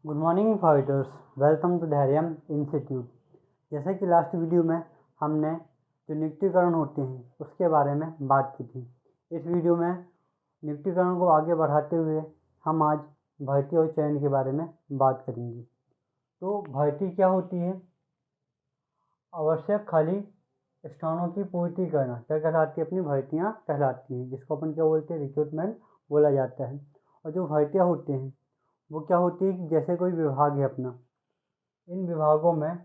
Good morning fighters, welcome to Dhairyam institute. जैसे कि last video में हमने जो नियुक्तिकरण होते हैं उसके बारे में बात की थी। इस वीडियो में नियुक्तिकरण को आगे बढ़ाते हुए हम आज भर्ती और चयन के बारे में बात करेंगे। तो भर्ती क्या होती है? आवश्यक खाली स्थानों की पूर्ति करना क्या कहलाती है? अपनी भर्तियाँ कहलाती हैं, जिसको अपन क्या बोलते हैं? रिक्रूटमेंट बोला जाता है। और जो भर्तियाँ होते हैं वो क्या होती है कि जैसे कोई विभाग है अपना, इन विभागों में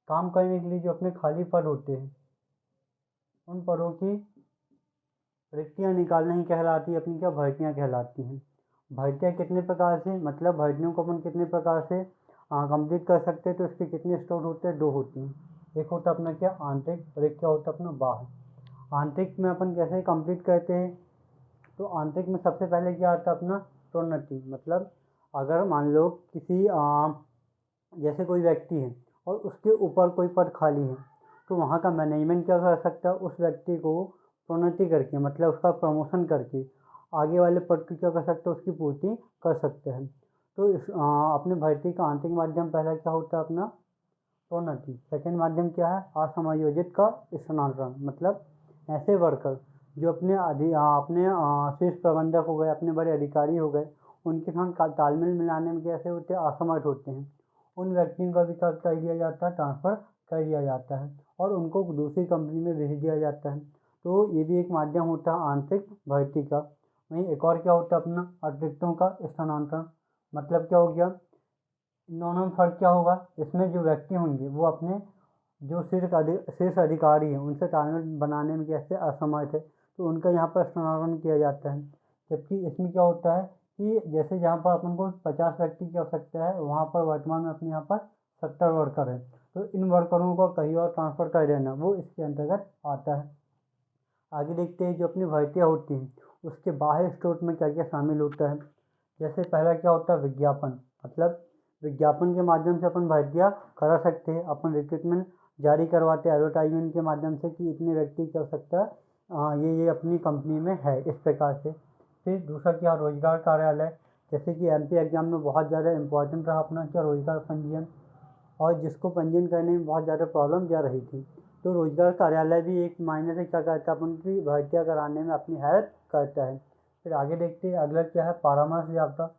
काम करने के लिए जो अपने खाली पद होते हैं उन पदों की रिक्तियाँ निकालना ही कहलाती है, अपनी क्या भर्तियाँ कहलाती हैं। भर्तियाँ कितने प्रकार से, मतलब भर्तियों को अपन कितने प्रकार से कंप्लीट कर सकते हैं? तो इसके कितने स्रोत होते हैं? 2 होते हैं। एक होता अपना क्या आंतरिक और एक क्या होता अपना बाह्य। आंतरिक में अपन कैसे कंप्लीट करते हैं? तो आंतरिक में सबसे पहले क्या आता है अपना प्रोन्नति। मतलब अगर मान लो किसी जैसे कोई व्यक्ति है और उसके ऊपर कोई पद खाली है, तो वहाँ का मैनेजमेंट क्या कर सकता है? उस व्यक्ति को प्रोन्नति करके, मतलब उसका प्रमोशन करके आगे वाले पद की क्या कर सकते हैं? उसकी पूर्ति कर सकते हैं। तो अपने भर्ती का आंतरिक माध्यम पहला क्या होता है? अपना प्रोन्नति। सेकेंड माध्यम क्या है? असमायोजित का स्थानांतरण। मतलब ऐसे वर्कर जो अपने शीर्ष प्रबंधक हो गए, अपने बड़े अधिकारी हो गए, उनके साथ तालमेल मिलाने में कैसे होते हैं? असमर्थ होते हैं। उन व्यक्तियों का भी क्या कर दिया जाता है? ट्रांसफ़र कर दिया जाता है और उनको दूसरी कंपनी में भेज दिया जाता है। तो ये भी एक माध्यम होता है आंतरिक भर्ती का। वहीं एक और क्या होता है अपना अतिरिक्तों का स्थानांतरण। मतलब क्या हो गया? इन दोनों में फ़र्क क्या होगा? इसमें जो व्यक्ति होंगे वो अपने जो शीर्ष अधिकारी हैं उनसे तालमेल बनाने में कैसे असमर्थ है, तो उनका यहाँ पर स्थानांतरण किया जाता है। जबकि इसमें क्या होता है कि जैसे जहाँ पर अपन को 50 व्यक्ति की आवश्यकता है, वहाँ पर वर्तमान में अपने यहाँ पर 70 वर्कर है, तो इन वर्करों को कहीं और ट्रांसफ़र कर देना वो इसके अंतर्गत आता है। आगे देखते हैं जो अपनी भर्तियाँ होती हैं उसके बाह्य स्रोत में क्या क्या शामिल होता है। जैसे पहला क्या होता है? विज्ञापन। मतलब विज्ञापन के माध्यम से अपन भर्तियाँ करा सकते हैं। अपन रिक्रूटमेंट जारी करवाते हैं एडवर्टाइजमेंट के माध्यम से कि इतने व्यक्ति की आवश्यकता ये अपनी कंपनी में है, इस प्रकार से। फिर दूसरा क्या? रोजगार कार्यालय। जैसे कि एमपी एग्जाम में बहुत ज़्यादा इंपॉर्टेंट रहा अपना क्या? रोजगार पंजीयन, और जिसको पंजीयन करने में बहुत ज़्यादा प्रॉब्लम जा रही थी, तो रोजगार कार्यालय भी एक मायने से क्या करता है? अपन की भर्तियाँ कराने में अपनी हेल्प करता है। फिर आगे देखते हैं अगला क्या है? परामर्शदाता।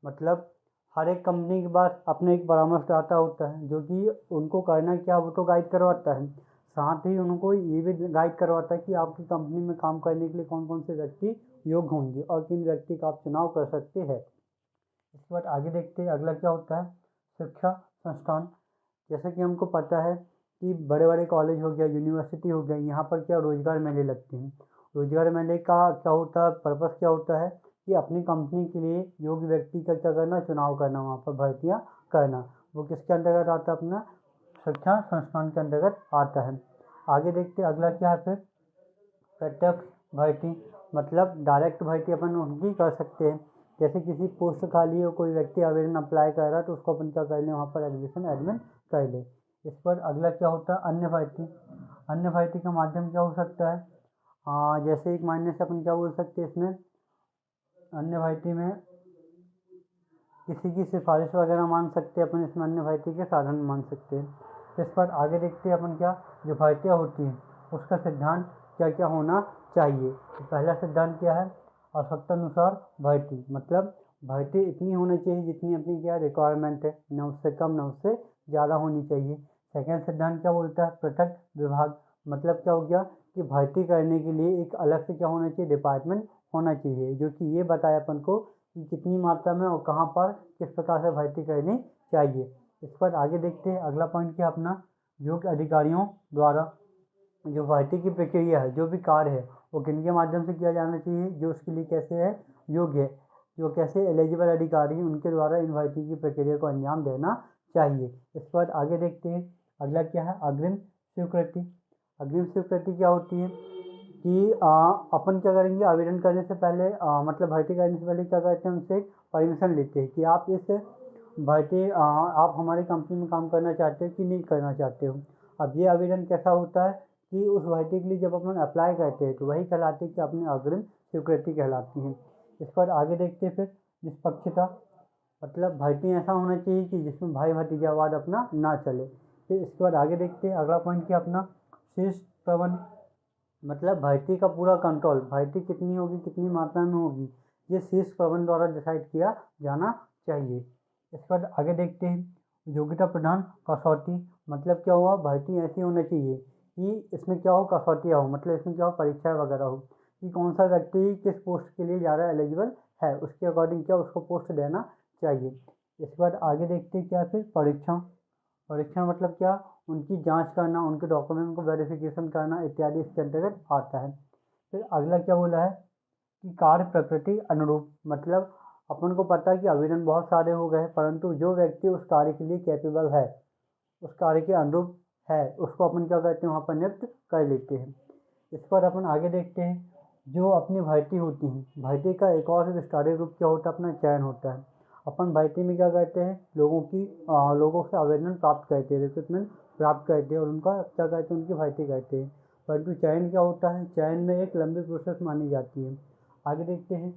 मतलब हर एक कंपनी के पास अपने एक परामर्शदाता होता है जो कि उनको करना क्या, वो तो गाइड करवाता है, साथ ही उनको ये भी गाइड करवाता है कि आपकी कंपनी में काम करने के लिए कौन कौन से व्यक्ति योग्य होंगे और किन व्यक्ति का आप चुनाव कर सकते हैं। इसके बाद आगे देखते हैं अगला क्या होता है? शिक्षा संस्थान। जैसे कि हमको पता है कि बड़े बड़े कॉलेज हो गया, यूनिवर्सिटी हो गया, यहाँ पर क्या रोजगार मेले लगते हैं। रोजगार मेले का क्या होता है? पर्पस क्या होता है कि अपनी कंपनी के लिए योग्य व्यक्ति का क्या करना? चुनाव करना, वहाँ पर भर्तियाँ करना। वो किसके अंतर्गत आता है? अपना शिक्षा संस्थान के अंतर्गत आता है। आगे देखते हैं अगला क्या है? फिर प्रत्यक्ष भर्ती। मतलब डायरेक्ट भर्ती अपन उनकी कर सकते हैं। जैसे किसी पोस्ट खाली है, कोई व्यक्ति आवेदन अप्लाई कर रहा है, तो उसको अपन क्या कर लें? वहाँ पर एडमिशन एडमिट कर ले। इस पर अगला क्या होता है? अन्य भर्ती। अन्य भर्ती का माध्यम क्या हो सकता है? जैसे एक मायने से अपन क्या बोल सकते हैं इसमें? अन्य भर्ती में किसी की सिफारिश वगैरह मान सकते हैं अपन, इसमें अन्य भर्ती के साधन मान सकते हैं। इस पर आगे देखते हैं अपन क्या जो भर्तियाँ होती हैं उसका सिद्धांत क्या क्या होना चाहिए। तो पहला सिद्धांत क्या है? आवश्यकता अनुसार भर्ती। मतलब भर्ती इतनी होनी चाहिए जितनी अपनी क्या रिक्वायरमेंट है, न उससे कम न उससे ज़्यादा होनी चाहिए। सेकेंड सिद्धांत क्या बोलता है? पृथक विभाग। मतलब क्या हो गया कि भर्ती करने के लिए एक अलग से क्या होना चाहिए? डिपार्टमेंट होना चाहिए, जो कि ये बताए अपन को कि कितनी मात्रा में और कहाँ पर किस प्रकार से भर्ती करनी चाहिए। इस पर आगे देखते हैं अगला पॉइंट क्या अपना योग्य अधिकारियों द्वारा जो भर्ती की प्रक्रिया है, जो भी कार्य है, वो किन के माध्यम से किया जाना चाहिए? जो उसके लिए कैसे है योग्य है, जो कैसे एलिजिबल अधिकारी हैं उनके द्वारा इन भर्ती की प्रक्रिया को अंजाम देना चाहिए। इस पर आगे देखते हैं अगला क्या है? अग्रिम स्वीकृति। अग्रिम स्वीकृति क्या होती है कि अपन क्या करेंगे? आवेदन करने से पहले मतलब भर्ती करने से पहले क्या करते हैं? उनसे परमिशन लेते हैं कि आप इस भर्ती आप हमारी कंपनी में काम करना चाहते हो कि नहीं करना चाहते हो। अब ये आवेदन कैसा होता है कि उस भर्ती के लिए जब अपन अप्लाई करते हैं तो वही कहलाती है कि अपनी अग्रिम स्वीकृति कहलाती है। इस पर आगे देखते हैं फिर निष्पक्षता। मतलब भर्ती ऐसा होना चाहिए कि जिसमें भाई भतीजावाद अपना ना चले। फिर इसके बाद आगे देखते हैं अगला पॉइंट क्या अपना शीर्ष प्रबंध, मतलब भर्ती का पूरा कंट्रोल, भर्ती कितनी होगी कितनी मात्रा में होगी ये शीर्ष प्रबंध द्वारा डिसाइड किया जाना चाहिए। इसके बाद आगे देखते हैं योग्यता प्रदान कसौटी, मतलब क्या हुआ भर्ती ऐसी होना चाहिए कि इसमें क्या हो कसौटियाँ हो, मतलब इसमें क्या हो परीक्षाएं वगैरह हो कि कौन सा व्यक्ति किस पोस्ट के लिए ज़्यादा एलिजिबल है, उसके अकॉर्डिंग क्या उसको पोस्ट देना चाहिए। इसके बाद आगे देखते हैं क्या फिर परीक्षण, परीक्षण मतलब क्या उनकी जांच करना, उनके डॉक्यूमेंट को वेरिफिकेशन करना इत्यादि इसके अंतर्गत आता है। फिर अगला क्या बोला है कि कार्य प्रकृति अनुरूप, मतलब अपन को पता है कि आवेदन बहुत सारे हो गए परंतु जो व्यक्ति उस कार्य के लिए कैपेबल है, उस कार्य के अनुरूप है, उसको अपन क्या कहते हैं वहाँ पर नियुक्त कर लेते हैं। इस पर अपन आगे देखते हैं जो अपनी भर्ती होती है, भर्ती का एक और विस्तारित रूप क्या होता है अपना चयन होता है। अपन भर्ती में क्या करते हैं लोगों से आवेदन प्राप्त करते हैं, रिक्रूटमेंट प्राप्त करते हैं और उनका क्या कहते हैं उनकी भर्ती करते हैं। परंतु चयन क्या होता है, चयन में एक लंबी प्रोसेस मानी जाती है। आगे देखते हैं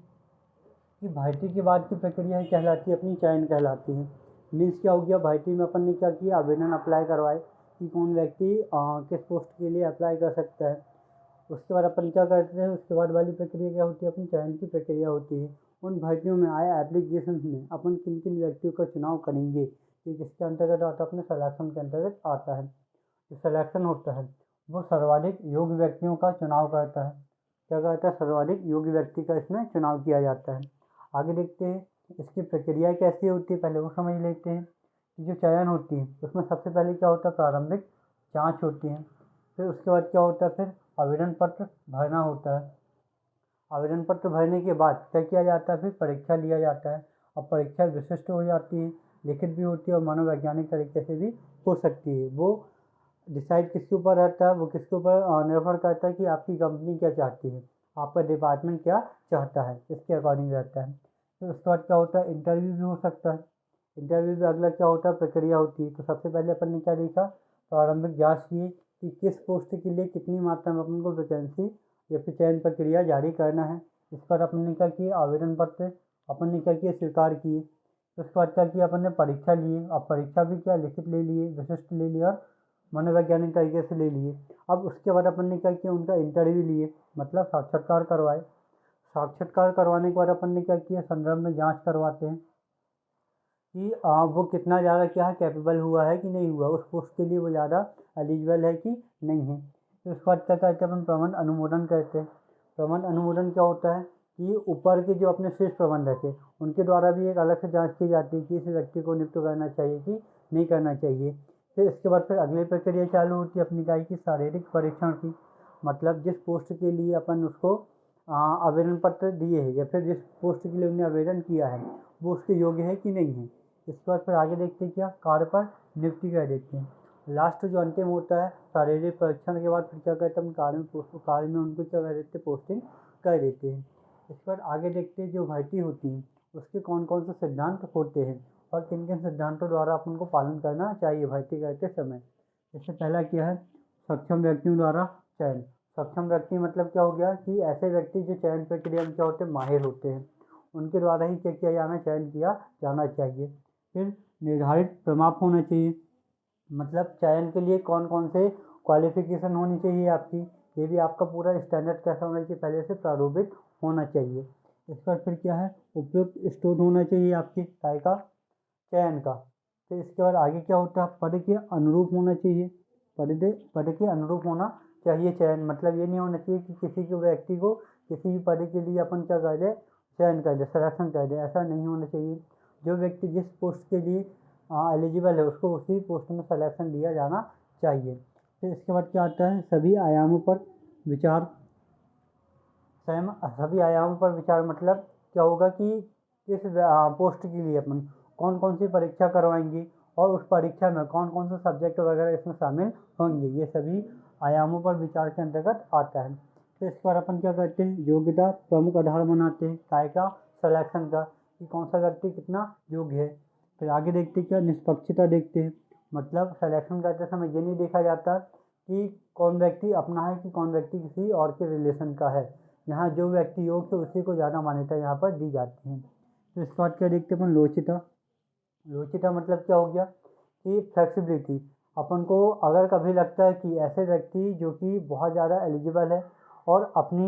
कि भर्ती के बाद की प्रक्रिया कहलाती है अपनी चयन कहलाती है। मीन्स क्या हो गया भर्ती में अपन ने क्या किया आवेदन अप्लाई करवाए कि कौन व्यक्ति किस पोस्ट के लिए अप्लाई कर सकता है। उसके बाद अपन क्या करते हैं उसके बाद वाली प्रक्रिया क्या होती है अपनी चयन की प्रक्रिया होती है। उन भर्तियों में आए एप्लीकेशन में अपन किन किन व्यक्तियों का चुनाव करेंगे ये किसके अंतर्गत आता है अपने सलेक्शन के अंतर्गत आता है। जो सलेक्शन होता है वो सर्वाधिक योग्य व्यक्तियों का चुनाव करता है, क्या कहता है सर्वाधिक योग्य व्यक्ति का इसमें चुनाव किया जाता है। आगे देखते हैं इसकी प्रक्रिया कैसी होती है पहले वो समझ लेते हैं कि जो चयन होती है उसमें सबसे पहले क्या होता है प्रारंभिक जांच होती है। फिर उसके बाद क्या होता है फिर आवेदन पत्र भरना होता है। आवेदन पत्र भरने के बाद क्या किया जाता है फिर परीक्षा लिया जाता है। अब परीक्षा विशिष्ट हो जाती है, लिखित भी होती है और मनोवैज्ञानिक तरीके से भी हो सकती है। वो डिसाइड किसके ऊपर रहता है, वो किसके ऊपर निर्भर करता है कि आपकी कंपनी क्या चाहती है, आपका डिपार्टमेंट क्या चाहता है, इसके अकॉर्डिंग रहता है। फिर उसके बाद क्या होता है इंटरव्यू भी हो सकता है। इंटरव्यू में अगला क्या होता है प्रक्रिया होती है। तो सबसे पहले अपन ने क्या देखा प्रारंभिक जांच की कि किस पोस्ट के लिए कितनी मात्रा में अपन को वैकेंसी या फिर चयन प्रक्रिया जारी करना है। इस पर अपन ने क्या किया आवेदन पत्र अपन ने क्या किया स्वीकार किए। तो उसके बाद क्या किया अपन ने परीक्षा लिए, अब परीक्षा भी क्या लिखित ले लिए, विशिष्ट ले लिए और मनोवैज्ञानिक तरीके से ले लिए। अब उसके बाद अपन ने क्या किया उनका इंटरव्यू लिए, मतलब साक्षात्कार करवाए। साक्षात्कार करवाने के बाद अपन ने क्या किया संदर्भ में जांच करवाते हैं कि वो कितना ज़्यादा क्या है कैपेबल हुआ है कि नहीं हुआ, उस पोस्ट के लिए वो ज़्यादा एलिजिबल है कि नहीं है। फिर उसके बाद क्या करते हैं अपन प्रबंध अनुमोदन करते हैं। प्रबंध अनुमोदन क्या होता है कि ऊपर के जो अपने शीर्ष प्रबंधक है उनके द्वारा भी एक अलग से जांच की जाती है कि इस व्यक्ति को नियुक्त करना चाहिए कि नहीं करना चाहिए। फिर इसके बाद फिर अगली प्रक्रिया चालू होती है अपनी काय की शारीरिक परीक्षण की, मतलब जिस पोस्ट के लिए अपन उसको आवेदन पत्र दिए हैं या फिर जिस पोस्ट के लिए उन्होंने आवेदन किया है वो उसके योग्य है कि नहीं है। इसके बाद फिर आगे देखते हैं क्या कार्य पर नियुक्ति कर देते हैं। लास्ट जो अंतिम होता है शारीरिक परीक्षण के बाद फिर क्या कहते हैं हम कार्य में उनको क्या कर देते हैं पोस्टिंग कर देते हैं। इसके बाद आगे देखते हैं जो भर्ती होती है उसके कौन कौन से सिद्धांत होते हैं और किन किन सिद्धांतों द्वारा अपन को पालन करना चाहिए भर्ती करते समय। इससे पहला क्या है सक्षम व्यक्तियों द्वारा चयन। सक्षम व्यक्ति मतलब क्या हो गया कि ऐसे व्यक्ति जो चयन प्रक्रिया में क्या होते हैं माहिर होते हैं, उनके द्वारा ही क्या किया जाना चयन किया जाना चाहिए। फिर निर्धारित प्रमाप होना चाहिए, मतलब चयन के लिए कौन कौन से क्वालिफिकेशन होनी चाहिए आपकी, ये भी आपका पूरा स्टैंडर्ड कैसा होना चाहिए पहले से प्रारूपित होना चाहिए। इस पर फिर क्या है उपयुक्त स्टोर होना चाहिए आपके काय का चयन का। फिर इसके बाद आगे क्या होता है पद के अनुरूप होना चाहिए, पद के अनुरूप होना चाहिए चयन, मतलब ये नहीं होना चाहिए कि किसी के व्यक्ति को किसी भी पद के लिए अपन क्या कर दे चयन कर दे सिलेक्शन कर दे, ऐसा नहीं होना चाहिए। जो व्यक्ति जिस पोस्ट के लिए एलिजिबल है उसको उसी पोस्ट में सिलेक्शन दिया जाना चाहिए। फिर इसके बाद क्या आता है सभी आयामों पर विचार। सभी आयामों पर विचार मतलब क्या होगा कि किस पोस्ट के लिए अपन कौन कौन सी परीक्षा करवाएंगे और उस परीक्षा में कौन कौन से सब्जेक्ट वगैरह इसमें शामिल होंगे, ये सभी आयामों पर विचार के अंतर्गत आता है। तो इस पर अपन क्या करते हैं योग्यता प्रमुख आधार बनाते हैं काय का सिलेक्शन का कि कौन सा व्यक्ति कितना योग्य है। फिर आगे देखते हैं क्या निष्पक्षता देखते हैं, मतलब सिलेक्शन करते समय ये नहीं देखा जाता कि कौन व्यक्ति अपना है कि कौन व्यक्ति किसी और के रिलेशन का है, यहाँ जो व्यक्ति योग्य है उसी को ज़्यादा मान्यता यहाँ पर दी जाती है। तो इसके बाद क्या देखते हैं अपन लोचिता। लोचिता मतलब क्या हो गया कि फ्लेक्सिबिलिटी। अपन को अगर कभी लगता है कि ऐसे व्यक्ति जो कि बहुत ज़्यादा एलिजिबल है और अपनी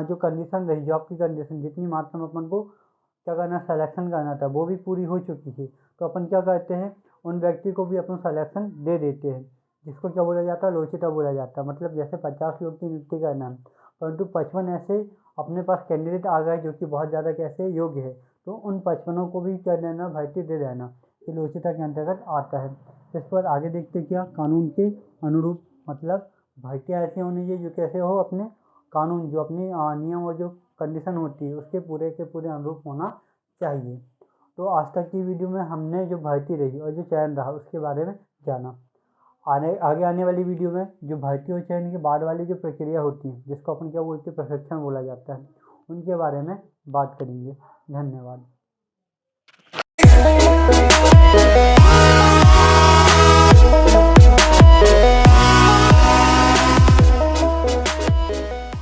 जो कंडीशन रही, जॉब की कंडीशन जितनी मात्रा में अपन को क्या करना, सिलेक्शन करना था, वो भी पूरी हो चुकी थी, तो अपन क्या करते हैं, उन व्यक्ति को भी अपन सिलेक्शन दे देते हैं, जिसको क्या बोला जाता है, लोचिता बोला जाता है। मतलब जैसे 50 लोग की नियुक्ति करना है, परंतु 55 ऐसे अपने पास कैंडिडेट आ गए जो कि बहुत ज़्यादा कैसे योग्य है, तो उन 55 को भी क्या देना, भर्ती दे देना, ये लोचिता के अंतर्गत आता है। इस पर आगे देखते क्या, कानून के अनुरूप, मतलब भर्तियाँ ऐसी होनी चाहिए जो कैसे हो, अपने कानून जो अपनी नियम और जो कंडीशन होती है उसके पूरे के पूरे अनुरूप होना चाहिए। तो आज तक की वीडियो में हमने जो भर्ती रही और जो चयन रहा उसके बारे में जाना। आगे आने वाली वीडियो में जो भर्ती और चयन के बाद वाली जो प्रक्रिया होती है, जिसको अपन क्या बोलते हैं, प्रशिक्षण बोला जाता है, उनके बारे में बात करेंगे। धन्यवाद।